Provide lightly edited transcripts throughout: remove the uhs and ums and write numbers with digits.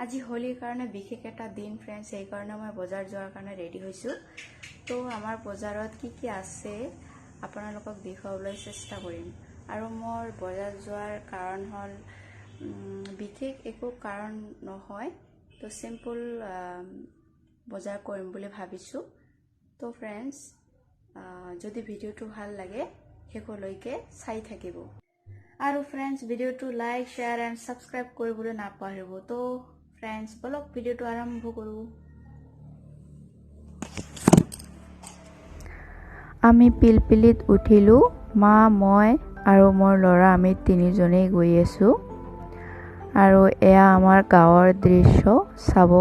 আজি হোলিৰ কাৰণে বিশেষ এটা দিন ফ্ৰেণ্ডছ, এই কাৰণে মই বজাৰ যোৱাৰ কাৰণে ৰেডি হৈছোঁ। তো আমাৰ বজাৰত কি কি আছে আপোনালোকক দেখুৱাবলৈ চেষ্টা কৰিম। আৰু মোৰ বজাৰ যোৱাৰ কাৰণ হ'ল বিশেষ একো কাৰণ নহয়, তো চিম্পল বজাৰ কৰিম বুলি ভাবিছোঁ। তো ফ্ৰেণ্ডছ, যদি ভিডিঅ'টো ভাল লাগে শেষলৈকে চাই থাকিব। আৰু ফ্ৰেণ্ডছ, ভিডিঅ'টো লাইক শ্বেয়াৰ এণ্ড ছাবস্ক্ৰাইব কৰিবলৈ নাপাহৰিব। তো ফ্ৰেণ্ডছ, বলক ভিডিঅ'টো আৰম্ভ কৰোঁ। আমি পিলপিলিত উঠিলোঁ, মা, মই আৰু মোৰ ল'ৰা, আমি তিনিজনেই গৈ আছোঁ। আৰু এয়া আমাৰ গাঁৱৰ দৃশ্য চাব।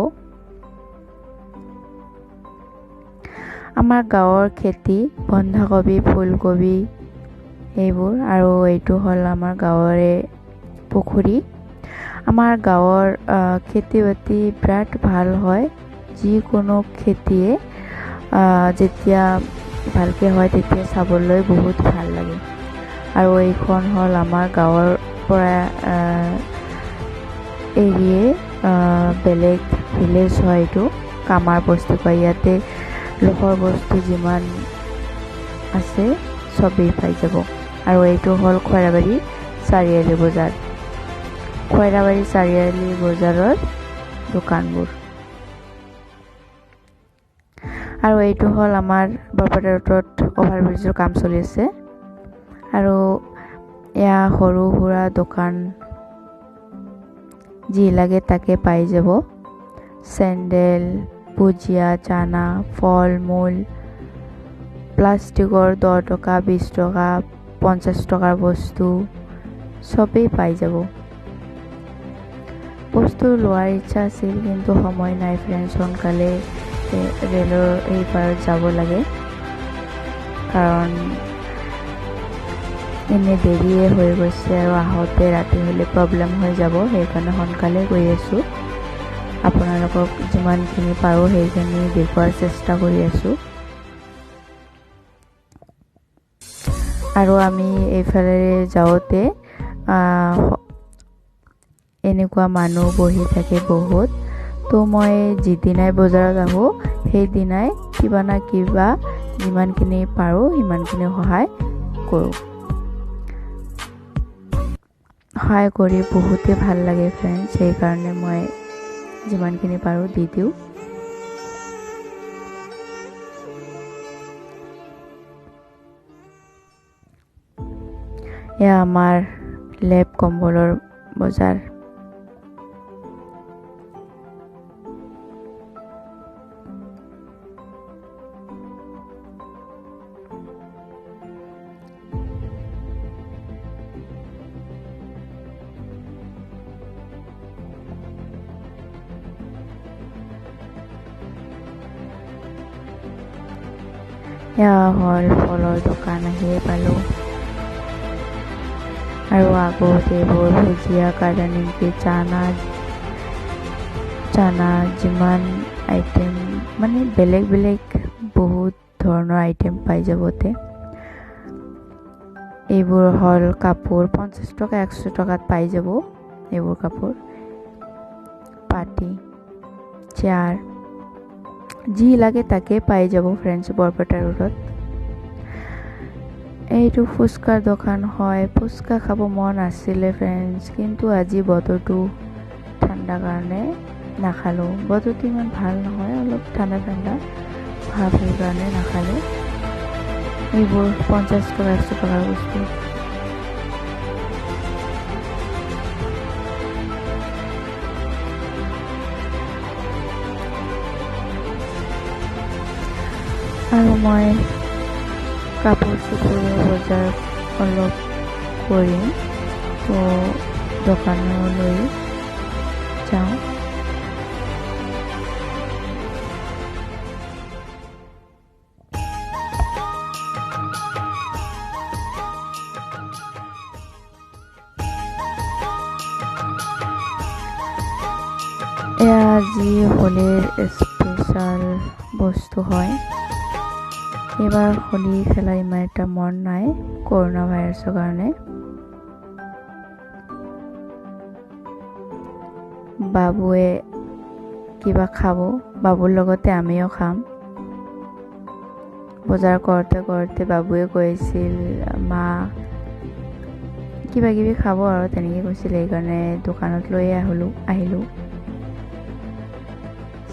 আমাৰ গাঁৱৰ খেতি, বন্ধাকবি, ফুলকবি এইবোৰ। আৰু এইটো হ'ল আমাৰ গাঁৱৰে পুখুৰী। আমাৰ গাঁৱৰ খেতি বাতি বিৰাট ভাল হয়। যিকোনো খেতিয়ে যেতিয়া ভালকৈ হয় তেতিয়া চাবলৈ বহুত ভাল লাগে। আৰু এইখন হ'ল আমাৰ গাঁৱৰ পৰা এৰিয়ে বেলেগ ভিলেজ হয়। এইটো কামাৰ বস্তু কয়। ইয়াতে লোকৰ বস্তু যিমান আছে চবেই পাই যাব। আৰু এইটো হ'ল খৈৰাবাৰী চাৰিআলি বজাৰ। খৈৰাবাৰী চাৰিআলি বজাৰৰ দোকানবোৰ। আৰু এইটো হ'ল আমাৰ বৰপেটা ৰোডত অভাৰব্ৰিজৰ কাম চলি আছে। আৰু এয়া সৰু সুৰা দোকান, যি লাগে তাকে পাই যাব। চেণ্ডেল, ভুজিয়া, চানা, ফল মূল, প্লাষ্টিকৰ 10 টকা, 20 টকা, 50 টকাৰ বস্তু চবেই পাই যাব। বস্তু লোৱাৰ ইচ্ছা আছিল, কিন্তু সময় নাই ফ্ৰেণ্ডছ। সোনকালে ৰেলৰ এই পাৰত যাব লাগে, কাৰণ এনে দেৰিয়ে হৈ গৈছে আৰু আহোঁতে ৰাতি হ'লে প্ৰব্লেম হৈ যাব। সেইকাৰণে সোনকালে গৈ আছোঁ। আপোনালোকক যিমানখিনি পাৰোঁ সেইখিনি দেখুওৱাৰ চেষ্টা কৰি আছোঁ। আৰু আমি এইফালে যাওঁতে এনেকুৱা মানুহ বহি থাকে বহুত। তো মই যিদিনাই বজাৰত আহোঁ সেইদিনাই কিবা না কিবা যিমানখিনি পাৰোঁ সিমানখিনি সহায় কৰোঁ। সহায় কৰি বহুতেই ভাল লাগে ফ্ৰেণ্ডছ। সেইকাৰণে মই যিমানখিনি পাৰোঁ দি দিওঁ। এয়া আমাৰ লেপ কম্বলৰ বজাৰ। এয়া হ'ল ফলৰ দোকান, আহিয়ে পালোঁ। আৰু আগত এইবোৰ ভুজিয়া, কাটা নিমকি, চানা যিমান আইটেম মানে বেলেগ বেলেগ বহুত ধৰণৰ আইটেম পাই যাবতে। এইবোৰ হ'ল কাপোৰ, 50 টকা 100 টকাত পাই যাব। এইবোৰ কাপোৰ, পাটি, চেয়াৰ, যি লাগে তাকে পাই যাব ফ্ৰেণ্ডছ বৰপেটা ৰোডত। এইটো ফুচকাৰ দোকান হয়। ফুচকা খাব মন আছিলে ফ্ৰেণ্ডছ, কিন্তু আজি বতৰটো ঠাণ্ডা কাৰণে নাখালোঁ। বতৰটো ইমান ভাল নহয়, অলপ ঠাণ্ডা ঠাণ্ডা ভাৱ, সেইকাৰণে নাখালোঁ। এইবোৰ 50 টকা 100 টকাৰ বস্তু। আৰু মই কাপোৰ চাপোৰৰ বজাৰ অলপ কৰিম, তো দোকানলৈ যাওঁ। এয়া যি হোলীৰ স্পেচিয়েল বস্তু হয়। এইবাৰ হোলী খেলা ইমান এটা মন নাই কৰোণা ভাইৰাছৰ কাৰণে। বাবুৱে কিবা খাব, বাবুৰ লগতে আমিও খাম। বজাৰ কৰোঁতে কৰোঁতে বাবুৱে কৈছিল মা কিবা কিবি খাব আৰু তেনেকৈ কৈছিল, সেইকাৰণে দোকানত লৈ আহিলোঁ।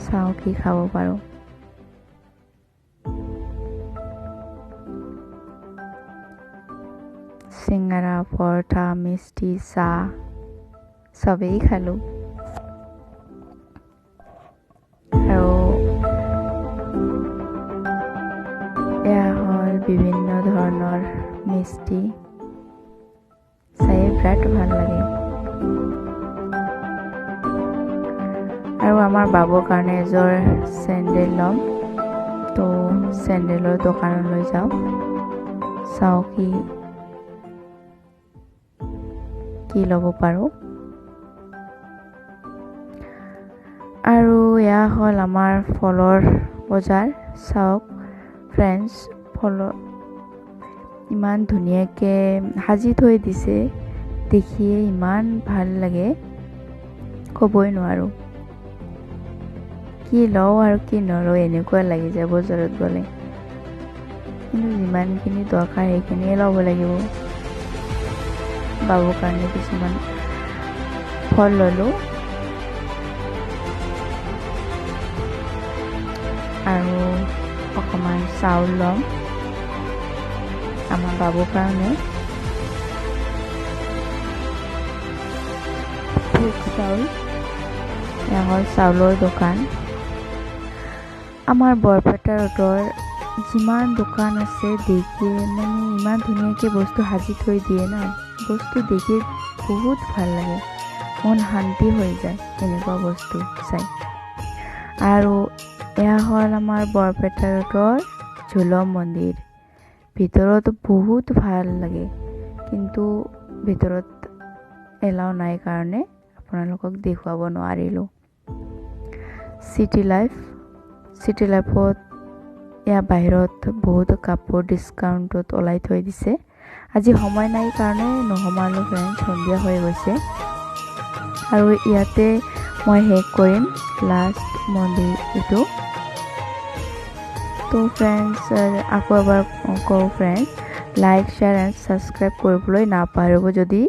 চাওঁ কি খাব পাৰোঁ। চিঙৰা, পৰঠা, মিষ্টি, চাহ চবেই খালোঁ। আৰু এয়া হ'ল বিভিন্ন ধৰণৰ মিষ্টি, চাই বিৰাট ভাল লাগে। আৰু আমাৰ বাবুৰ কাৰণে এযোৰ চেণ্ডেল ল'ম, তো চেণ্ডেলৰ দোকানলৈ যাওঁ, চাওঁ কি ল'ব পাৰোঁ। আৰু এয়া হ'ল আমাৰ ফলৰ বজাৰ। চাওক ফ্ৰেণ্ডছ, ফলৰ ইমান ধুনীয়াকৈ সাজি থৈ দিছে, দেখিয়ে ইমান ভাল লাগে, ক'বই নোৱাৰোঁ। কি লওঁ আৰু কি নলওঁ এনেকুৱা লাগি যায় বজাৰত গ'লে, কিন্তু যিমানখিনি দৰকাৰ সেইখিনিয়ে ল'ব লাগিব। বাবুৰ কাৰণে কিছুমান ফল ল'লোঁ আৰু অকণমান চাউল ল'ম আমাৰ বাবুৰ কাৰণে, চাউল। এয়া হ'ল চাউলৰ দোকান। আমাৰ বৰপেটা ৰোডৰ যিমান দোকান আছে দেখিয়ে মানে ইমান ধুনীয়াকৈ বস্তু সাজি থৈ দিয়ে না, বস্তু দেখি বহুত ভাল লাগে, মন শান্তি হৈ যায় এনেকুৱা বস্তু চাই। আৰু এয়া হ'ল আমাৰ বৰপেটা ৰোডৰ ঝুলম মন্দিৰ। ভিতৰত বহুত ভাল লাগে, কিন্তু ভিতৰত এলাও নাই কাৰণে আপোনালোকক দেখুৱাব নোৱাৰিলোঁ। চিটি লাইফত এয়া বাহিৰত বহুতো কাপোৰ ডিছকাউণ্টত ওলাই থৈ দিছে। আজি সময় নাই কাৰণে নসমালোঁ ফ্ৰেণ্ডছ, সন্ধিয়া হৈ গৈছে। আৰু ইয়াতে মই শেষ কৰিম লাষ্ট মন্দিৰ এইটো। তো ফ্ৰেণ্ডছ, আকৌ এবাৰ কওঁ friends, like, share and subscribe কৰিবলৈ নাপাহৰিব যদি